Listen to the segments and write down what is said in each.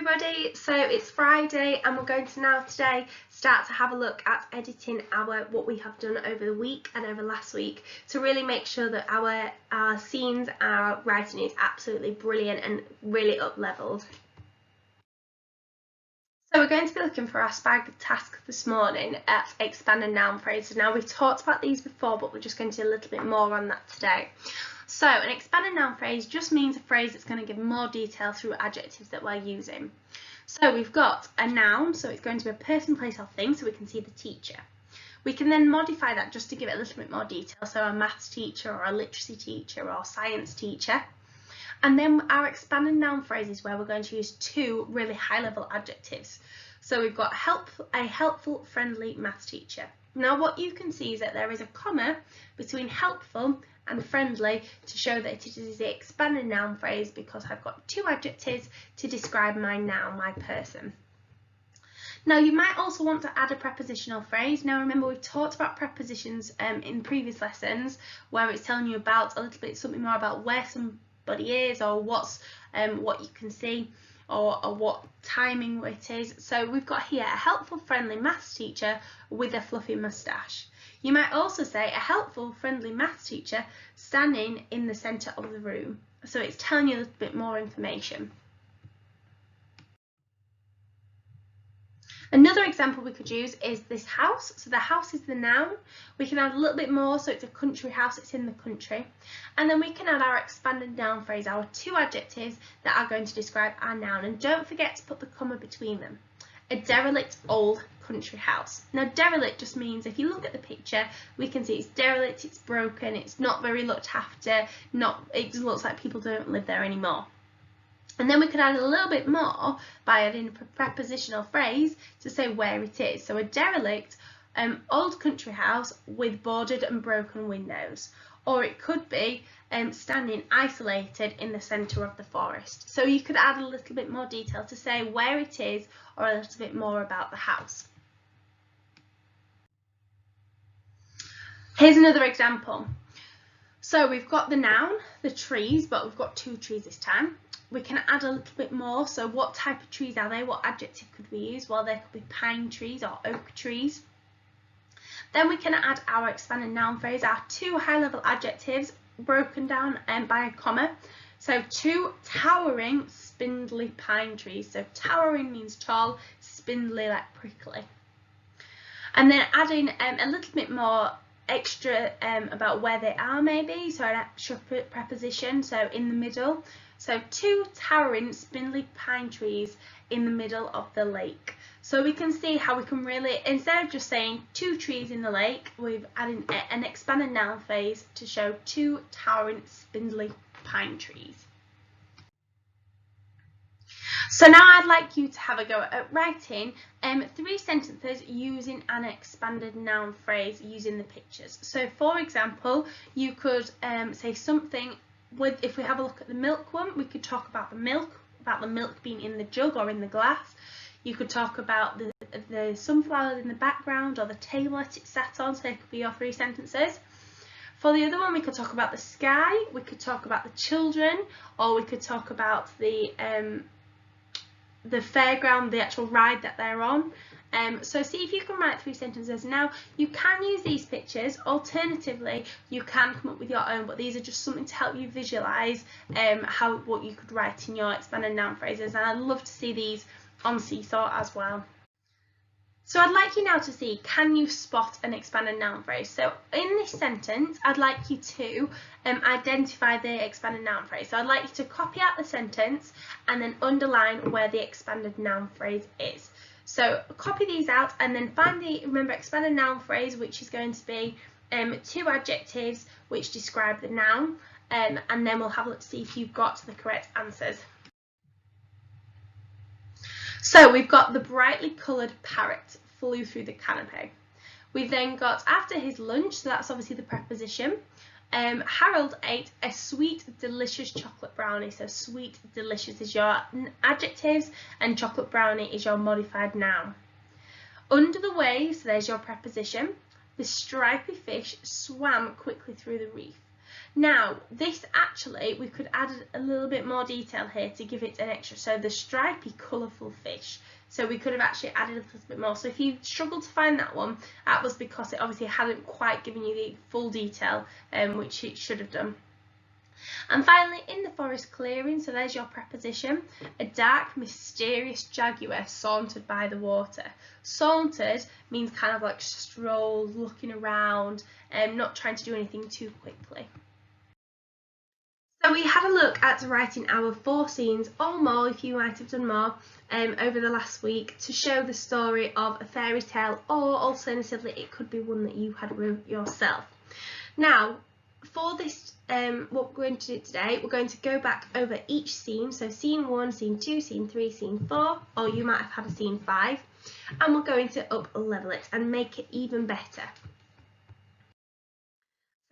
everybody, so it's Friday and we're going to now today start to have a look at editing what we have done over the week and over last week to really make sure that our scenes, our writing is absolutely brilliant and really up leveled. So we're going to be looking for our SPAG task this morning at expanded noun phrases. Now we've talked about these before, but we're just going to do a little bit more on that today. So an expanded noun phrase just means a phrase that's going to give more detail through adjectives that we're using. So we've got a noun, so it's going to be a person, place or thing, so we can see the teacher. We can then modify that just to give it a little bit more detail, so a maths teacher or a literacy teacher or science teacher. And then our expanded noun phrase is where we're going to use two really high level adjectives. So we've got a helpful, friendly maths teacher. Now what you can see is that there is a comma between helpful and friendly to show that it is the expanded noun phrase because I've got two adjectives to describe my noun, my person. Now you might also want to add a prepositional phrase. Now remember we talked about prepositions in previous lessons where it's telling you about a little bit something more about where somebody is or what you can see or what timing it is. So we've got here a helpful, friendly maths teacher with a fluffy moustache. You might also say a helpful, friendly maths teacher standing in the centre of the room. So it's telling you a little bit more information. Another example we could use is this house. So the house is the noun. We can add a little bit more, so it's a country house, it's in the country. And then we can add our expanded noun phrase, our two adjectives that are going to describe our noun. And don't forget to put the comma between them. A derelict old country house. Now derelict just means if you look at the picture we can see it's derelict, it's broken, it's not very looked after, it looks like people don't live there anymore. And then we could add a little bit more by adding a prepositional phrase to say where it is. So a derelict old country house with boarded and broken windows. Or it could be standing isolated in the centre of the forest. So you could add a little bit more detail to say where it is or a little bit more about the house. Here's another example. So we've got the noun, the trees, but we've got two trees this time. We can add a little bit more. So what type of trees are they? What adjective could we use? Well, there could be pine trees or oak trees. Then we can add our expanded noun phrase, our two high-level adjectives broken down by a comma. So two towering, spindly pine trees. So towering means tall, spindly like prickly. And then adding a little bit more extra about where they are maybe. So an extra preposition, so in the middle. So two towering, spindly pine trees in the middle of the lake. So we can see how we can really, instead of just saying two trees in the lake, we've added an expanded noun phrase to show two towering, spindly pine trees. So now I'd like you to have a go at writing 3 sentences using an expanded noun phrase using the pictures. So for example, you could say something with, if we have a look at the milk one, we could talk about the milk being in the jug or in the glass. You could talk about the sunflower in the background or the table that it sat on, so it could be your 3 sentences. For the other one, we could talk about the sky, we could talk about the children, or we could talk about the fairground, the actual ride that they're on. So see if you can write 3 sentences. Now you can use these pictures, alternatively you can come up with your own, but these are just something to help you visualise what you could write in your expanded noun phrases, and I'd love to see these on Seesaw as well. So I'd like you now to see, can you spot an expanded noun phrase? So in this sentence I'd like you to identify the expanded noun phrase. So I'd like you to copy out the sentence and then underline where the expanded noun phrase is. So copy these out and then find remember expanded noun phrase, which is going to be 2 adjectives which describe the noun, and then we'll have a look to see if you've got the correct answers. So we've got the brightly coloured parrot flew through the canopy. We've then got after his lunch, so that's obviously the preposition. Harold ate a sweet, delicious chocolate brownie. So sweet, delicious is your adjectives and chocolate brownie is your modified noun. Under the waves, there's your preposition. The stripy fish swam quickly through the reef. Now, this actually, we could add a little bit more detail here to give it an extra. So the stripy, colourful fish. So we could have actually added a little bit more. So if you struggled to find that one, that was because it obviously hadn't quite given you the full detail, which it should have done. And finally, in the forest clearing, so there's your preposition, a dark, mysterious jaguar sauntered by the water. Sauntered means kind of like strolled, looking around, not trying to do anything too quickly. So we had a look at writing our 4 scenes, or more if you might have done more, over the last week to show the story of a fairy tale, or alternatively it could be one that you had wrote yourself. Now, for this, what we're going to do today, we're going to go back over each scene, so scene 1, scene 2, scene 3, scene 4, or you might have had a scene 5, and we're going to up-level it and make it even better.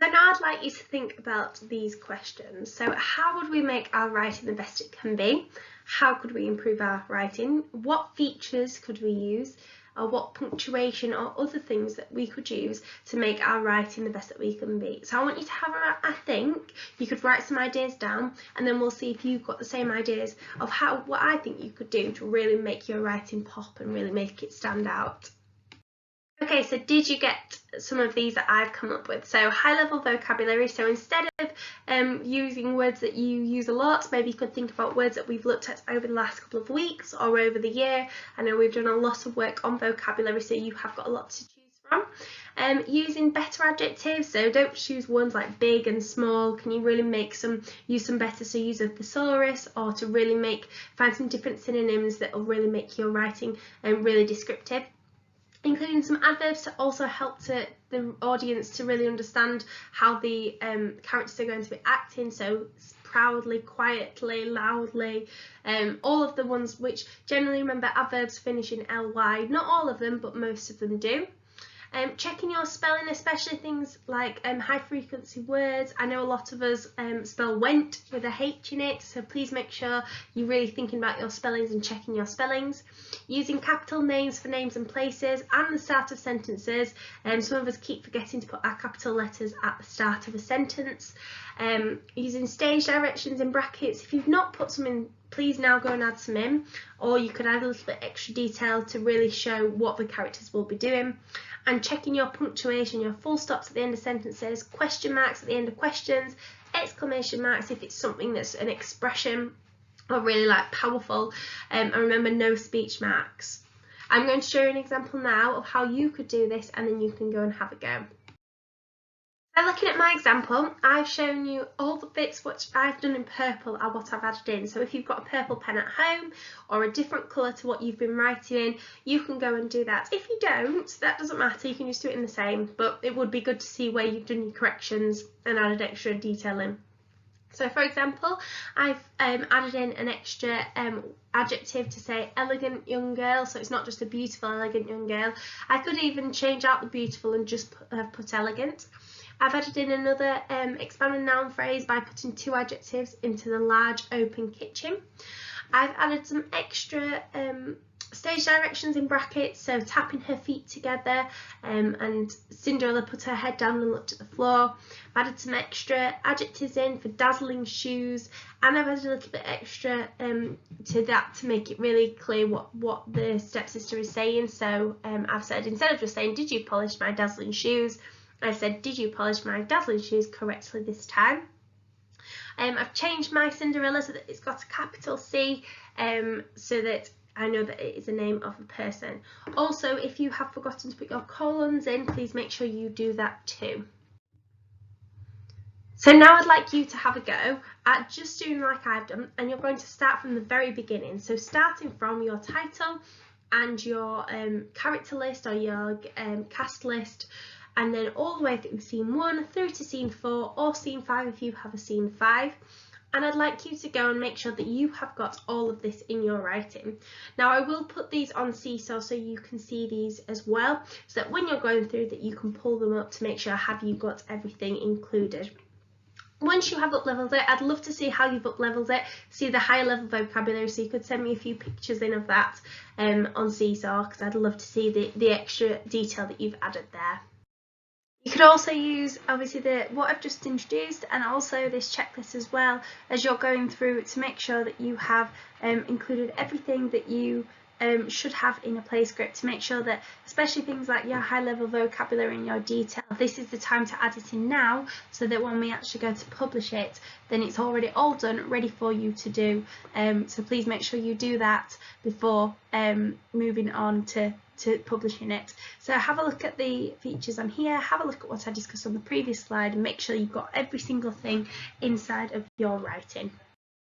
So now I'd like you to think about these questions. So how would we make our writing the best it can be? How could we improve our writing? What features could we use? Or what punctuation or other things that we could use to make our writing the best that we can be? So I want you to have a think. You could write some ideas down, and then we'll see if you've got the same ideas of what I think you could do to really make your writing pop and really make it stand out. Okay, so did you get some of these that I've come up with? So high-level vocabulary, so instead of using words that you use a lot, maybe you could think about words that we've looked at over the last couple of weeks or over the year. I know we've done a lot of work on vocabulary, so you have got a lot to choose from. Using better adjectives, so don't choose ones like big and small. Can you really use some better, so use a thesaurus, or to really find some different synonyms that will really make your writing really descriptive. Including some adverbs to also help the audience to really understand how the characters are going to be acting, so proudly, quietly, loudly, all of the ones which generally, remember, adverbs finish in ly, not all of them, but most of them do. Checking your spelling, especially things like high frequency words. I know a lot of us spell went with a H in it, so please make sure you're really thinking about your spellings and checking your spellings. Using capital names for names and places and the start of sentences. Some of us keep forgetting to put our capital letters at the start of a sentence. Using stage directions in brackets. If you've not put some in, please now go and add some in, or you could add a little bit extra detail to really show what the characters will be doing. And checking your punctuation, your full stops at the end of sentences, question marks at the end of questions, exclamation marks if it's something that's an expression or really like powerful, and remember, no speech marks. I'm going to show you an example now of how you could do this, and then you can go and have a go. So looking at my example, I've shown you all the bits which I've done in purple are what I've added in. So if you've got a purple pen at home or a different colour to what you've been writing in, you can go and do that. If you don't, that doesn't matter, you can just do it in the same, but it would be good to see where you've done your corrections and added extra detail in. So for example, I've added in an extra adjective to say elegant young girl, so it's not just a beautiful, elegant young girl. I could even change out the beautiful and just put elegant. I've added in another expanded noun phrase by putting 2 adjectives into the large open kitchen. I've added some extra stage directions in brackets, so tapping her feet together, and Cinderella put her head down and looked at the floor. I've added some extra adjectives in for dazzling shoes, and I've added a little bit extra to that to make it really clear what the stepsister is saying. So I've said, instead of just saying, did you polish my dazzling shoes, I said, did you polish my dazzling shoes correctly this time? I've changed my Cinderella so that it's got a capital C, so that I know that it is a name of a person. Also, if you have forgotten to put your colons in, please make sure you do that too. So now I'd like you to have a go at just doing like I've done, and you're going to start from the very beginning. So starting from your title and your character list or your cast list, and then all the way through scene 1 through to scene 4 or scene 5 if you have a scene 5. And I'd like you to go and make sure that you have got all of this in your writing. Now I will put these on Seesaw so you can see these as well, so that when you're going through that you can pull them up to make sure have you got everything included. Once you have up-leveled it, I'd love to see how you've up-leveled it, see the higher level vocabulary, so you could send me a few pictures in of that on Seesaw, because I'd love to see the extra detail that you've added there. You could also use obviously what I've just introduced and also this checklist as well as you're going through to make sure that you have included everything that you should have in a play script, to make sure that especially things like your high level vocabulary and your detail, this is the time to add it in now, so that when we actually go to publish it, then it's already all done, ready for you to do. So please make sure you do that before moving on to publishing it. So have a look at the features on here, have a look at what I discussed on the previous slide, and make sure you've got every single thing inside of your writing.